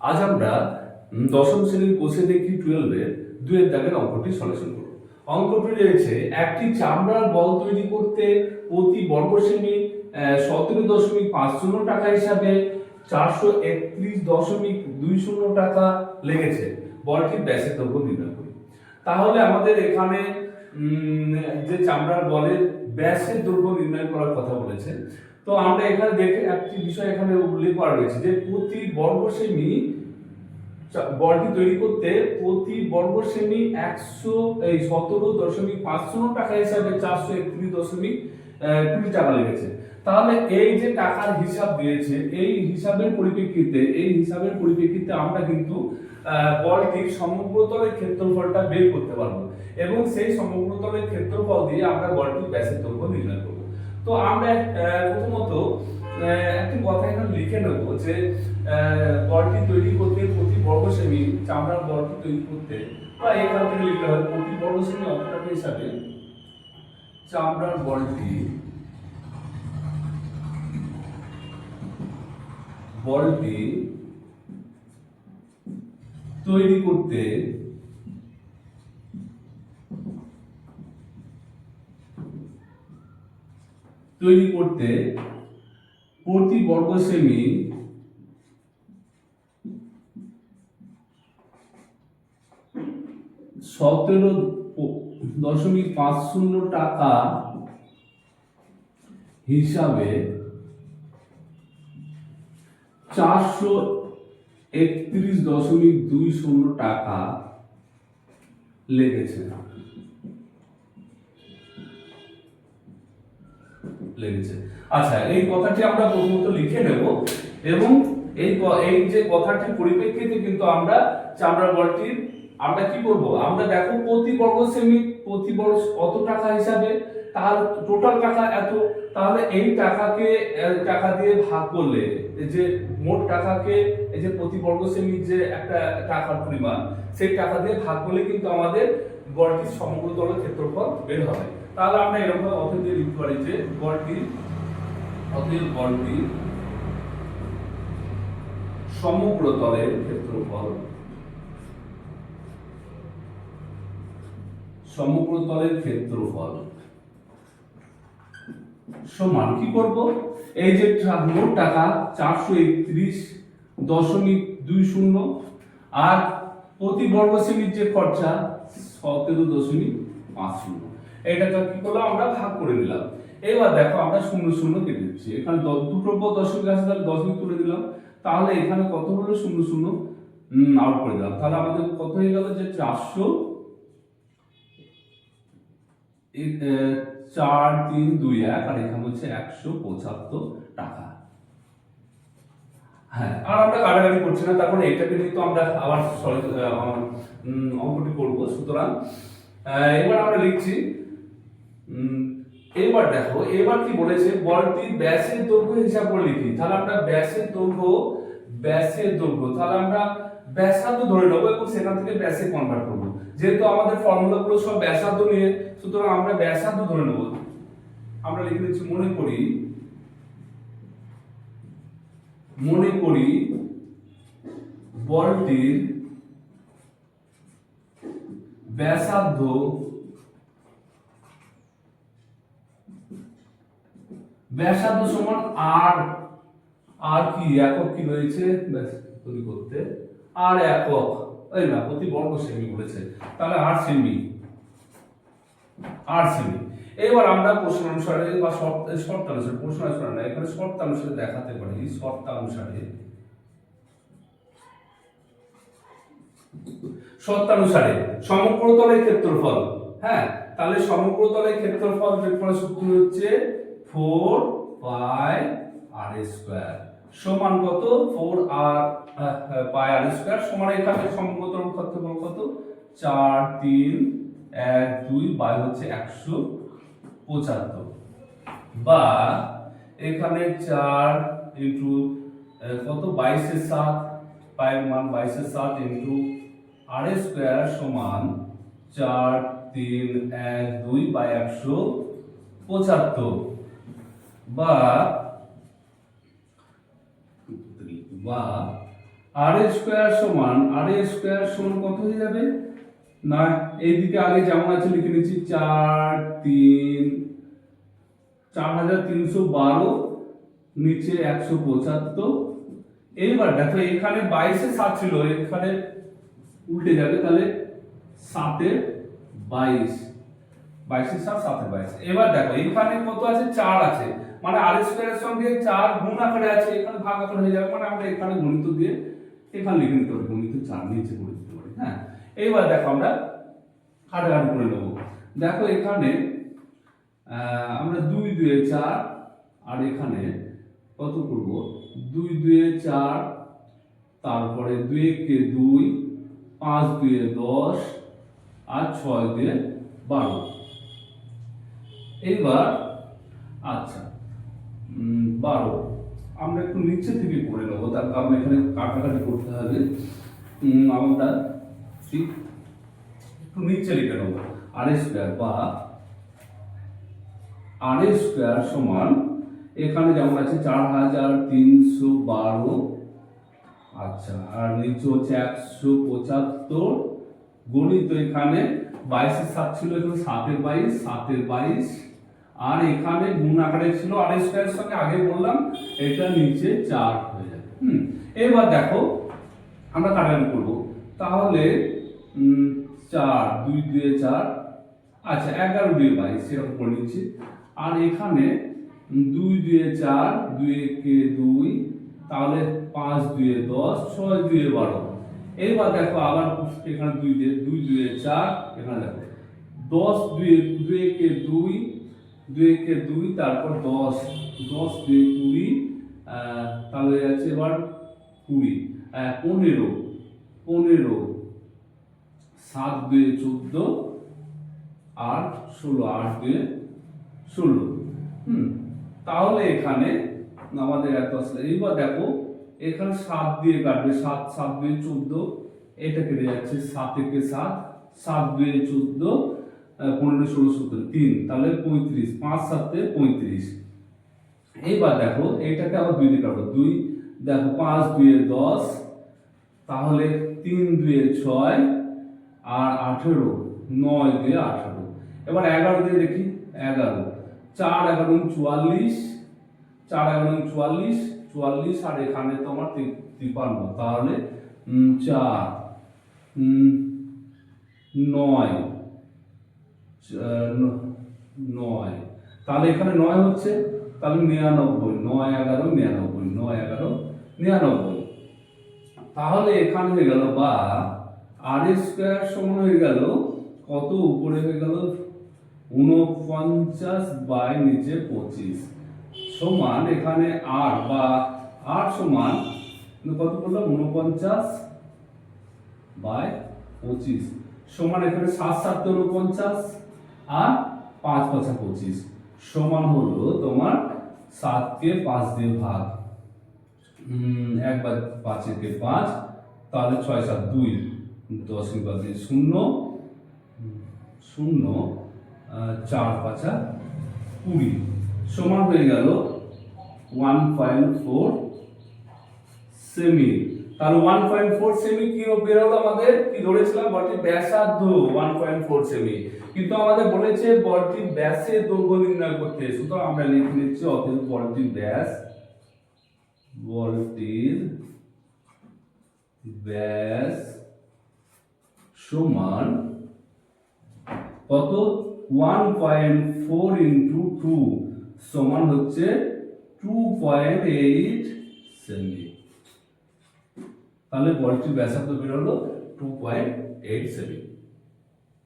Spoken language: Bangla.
আজ আমরা দশম শ্রেণীর কোষে দেখি 12 এর 2 এর দাগের অঙ্কটি সলিউশন করব। অঙ্কটি রয়েছে একটি চামড়ার বল তৈরি করতে প্রতি বর্গ সেমি 17.50 টাকা হিসাবে 431.20 টাকা লেগেছে। বলটির ব্যাসের দৈর্ঘ্য নির্ণয় করি। তাহলে আমাদের এখানে যে চামড়ার বলের ব্যাসের দৈর্ঘ্য নির্ণয় করার কথা বলেছে। তো আমরা এখানে দেখে একটি বিষয় এখানে উল্লেখ করা রয়েছে যে প্রতি বর্গ সেমি বলটি তৈরি করতে প্রতি বর্গ সেমি 17.50 টাকা হিসাবে 431.20 টাকা লেগেছে। তাহলে এই যে টাকার হিসাব দিয়েছে এই হিসাবের পরিপ্রেক্ষিতে আমরা কিন্তু বলটির সমগ্রতলের ক্ষেত্রফলটা বের করতে পারবো এবং সেই সমগ্রতলের ক্ষেত্রফল দিয়ে আমরা বলটির ব্যাসের দৈর্ঘ্য নির্ণয় করব। তো আমরা প্রথমত একটি কথা এখানে লিখে নেব যে বলটি তৈরি করতে প্রতি বর্গ সেমি চামড়ার বলটি তৈরি করতে বা এখান থেকে লিখতে হয় প্রতি বর্গ সেমি অপটাকা হিসাবে চামড়ার বলটি তৈরি করতে প্রতি বর্গ সেমি 17.50 টাকা হিসাবে 431.20 টাকা লেগেছে। আচ্ছা, এই কথাটি আমরা প্রথমত লিখে নেব এবং এই যে কথাটির পরিপ্রেক্ষিতে কিন্তু আমরা চামড়ার বলটির আমরা কি করব, আমরা দেখো প্রতি বর্গ সেমি প্রতি বর্গ কত টাকা হিসাবে, তাহলে টোটাল টাকা এত, তাহলে এই টাকাকে টাকা দিয়ে ভাগ করলে যে মোট টাকাকে এই যে প্রতি বর্গ সেমি যে একটা টাকার পরিমাণ সেই টাকা দিয়ে ভাগ করলে কিন্তু আমাদের বলটির সমগ্র তলের ক্ষেত্রফল বের হবে। তাহলে আমরা এরকম অতএব লিখতে পারি যে বলটির সমগ্র তলের ক্ষেত্রফল সমান কি করব, এই যে মোট টাকা 431.20 আর প্রতি বর্গ সেমির যে খরচা 17.50, এটাকে কি করলাম আমরা ভাগ করে নিলাম। এবার দেখো আমরা 0 কেটে দিচ্ছি, এখানে দুটো দশমিক আছে তাহলে দশমিক তুলে দিলাম, তাহলে এখানে কত হলো 0 আউট করে দিলাম, তাহলে আমাদের কত হয়ে গেল যে 4321 আর এখানে হচ্ছে 175 টাকা। হ্যাঁ, আর আমরা কাটাকাটি করছি না, তারপরে এটাকে নিয়ে তো আমরা আবার অঙ্কটি করব। সুতরাং এবার আমরা লিখছি, এবার দেখো এবার কি বলেছে বলটির ব্যাসের দৈর্ঘ্য হিসাব করে লিখি। তাহলে আমরা ব্যাসের দৈর্ঘ্য তাহলে আমরা ব্যাসার্ধ ধরে নেবো এবং সেখান থেকে ব্যাসে কনভার্ট করব। যেহেতু আমাদের ফর্মুলাগুলো সব ব্যাসার্ধ নিয়ে, সুতরাং আমরা ব্যাসার্ধ ধরে নেব। আমরা লিখে দিচ্ছি মনে করি বলটির ব্যাসার্ধ সমান আর কি একক কি রয়েছে তৈরি করতে, আর একক এই না প্রতি বর্গ সেমি বলেছে, তাহলে 8 সেমি। এবার আমরা প্রশ্ন অনুসারে বা শর্তানুসারে প্রশ্ন অনুসারে না, এখানে শর্তানুসারে দেখাতে পারি। শর্তানুসারে সমগ্র তলের ক্ষেত্রফল, হ্যাঁ, তাহলে সমগ্র তলের ক্ষেত্রফল যোগফলের সূত্র হচ্ছে 4 পাই আর স্কয়ার সমান কত 4 আর পাই আর স্কয়ার সমান এখানে সমগ্র তলের ক্ষেত্রফল কত 4 3 1 2 বাই হচ্ছে 175 বা এখানে 4 ইনটু কত 22 এর 7 পাইয়ের মান 22 এর 7 ইনটু আর স্কয়ার সমান 4 3 1 2 বাই 175 বা আর এ স্কোয়ার সমান কত হয়ে যাবে না এইদিকে আগে যেমন আছে লিখে নিচ্ছি 4312 নিচে 175। এইবার দেখো এখানে 22 এর 7 ছিল, এখানে উল্টে যাবে, তাহলে 7 এর 22, 22 এর 7 7 এর 22। এবার দেখো এখানে কত আছে 4 আছে, মানে আর স্কয়ারের সঙ্গে 4 গুণ আকারে আছে, এখানে ভাগ আকারে হয়ে যাবে, মানে আমরা এখানে গণিত দিয়ে এখানে লিখে নিতে পারি, গণিত 4 নিচে করে দিতে পারি। হ্যাঁ, এইবার দেখো আমরা কাটাকাটি করে নেব। দেখো এখানে আমরা 2 2 4 আর এখানে কত করব 2 2 4, তারপরে 2 কে 2, 5 2 10 আর 6 2 12। এইবার আচ্ছা 12 আমরা একটু নিচে থেকে করে নেবো, তার কারণ এখানে কাটাকাটি করতে হবে। আমরা ঠিক একটু নিচে লিখে নেবো আর স্কয়ার বা আর স্কয়ার সমান এখানে যেমন আছে 4312, আচ্ছা আর নিচে হচ্ছে 175 গণিত এখানে 22 এর 7 ছিল, এখানে 7 এর 22, 7 এর 22 আর এখানে গুণ আকারে ছিল আর স্কয়ারের সঙ্গে আগে বললাম এটা নিচে 4 হয়ে যাবে। এবার দেখো আমরা কাটাকাটি করব, তাহলে 4 2 2 4, আচ্ছা 11 2 22 এরকম করে নিচ্ছি, আর এখানে 2 2 4, 2 কে 2, তাহলে 5 2 10, 6 2 12। এইবার দেখো আবার এখানে 2 2 4, এখানে দেখো 10 2 কে 2, 2 কে 2, তারপর 10 10 2 20, তাহলে আছে এবার 20, 15 15, 7 2 14 আর 16, 8 2 16। তাহলে এখানে আমাদের এত আসলে। এইবার দেখো এখানে 7 দিয়ে কাটবে, 7 7 2 14, এটা কেটে যাচ্ছে, 7 থেকে 7, 7 2 14, 15 16 17 3, তাহলে 35, 5 7 35। এইবার দেখো এইটাকে আবার 2 দিয়ে কাটবো, 2 দেখো 5 2 10, তাহলে 3 2 6 আর 18, 9 2 18। এবার 11 দিয়ে দেখি, 11 4 11 44, 4 11 44 44, আর এখানে তোমার 53, তাহলে 4 9 9, তাহলে এখানে 9 হচ্ছে, তাহলে 99, 9 11 99, 9 11 99। তাহলে এখানে হয়ে গেল বা আর স্কয়ার সমান হয়ে গেল কত, উপরে হয়ে গেল 49 বাই নিচে 25 সমান এখানে আর বা আর সমান কত করলাম 49 বাই 25 সমান এখানে 7 7 49 আর 5 5 25 সমান হলো তোমার 7 কে 5 দিয়ে ভাগ, 1 বাই 5 কে 5, তাহলে 6 7 2, 10 কে 5 দিয়ে 0 0, 4 5 20 সমান হয়ে গেল 1.4 সেমি। তাহলে 1.4 সেমি কি বেরোলো আমাদের, কি ধরেছিলাম বলটির ব্যাসার্ধ 1.4 সেমি, কিন্তু আমাদের বলেছে বলটির ব্যাসের দৈর্ঘ্য নির্ণয় করতে, সুতরাং আমরা লিখে নিচ্ছি অতএব বলটির ব্যাস সমান কত 1.4 ইন্টু 2 সমান হচ্ছে 2.8 সেমি। তাহলে বলটির ব্যাসার্ধ বেরোলো 2.8 সেমি।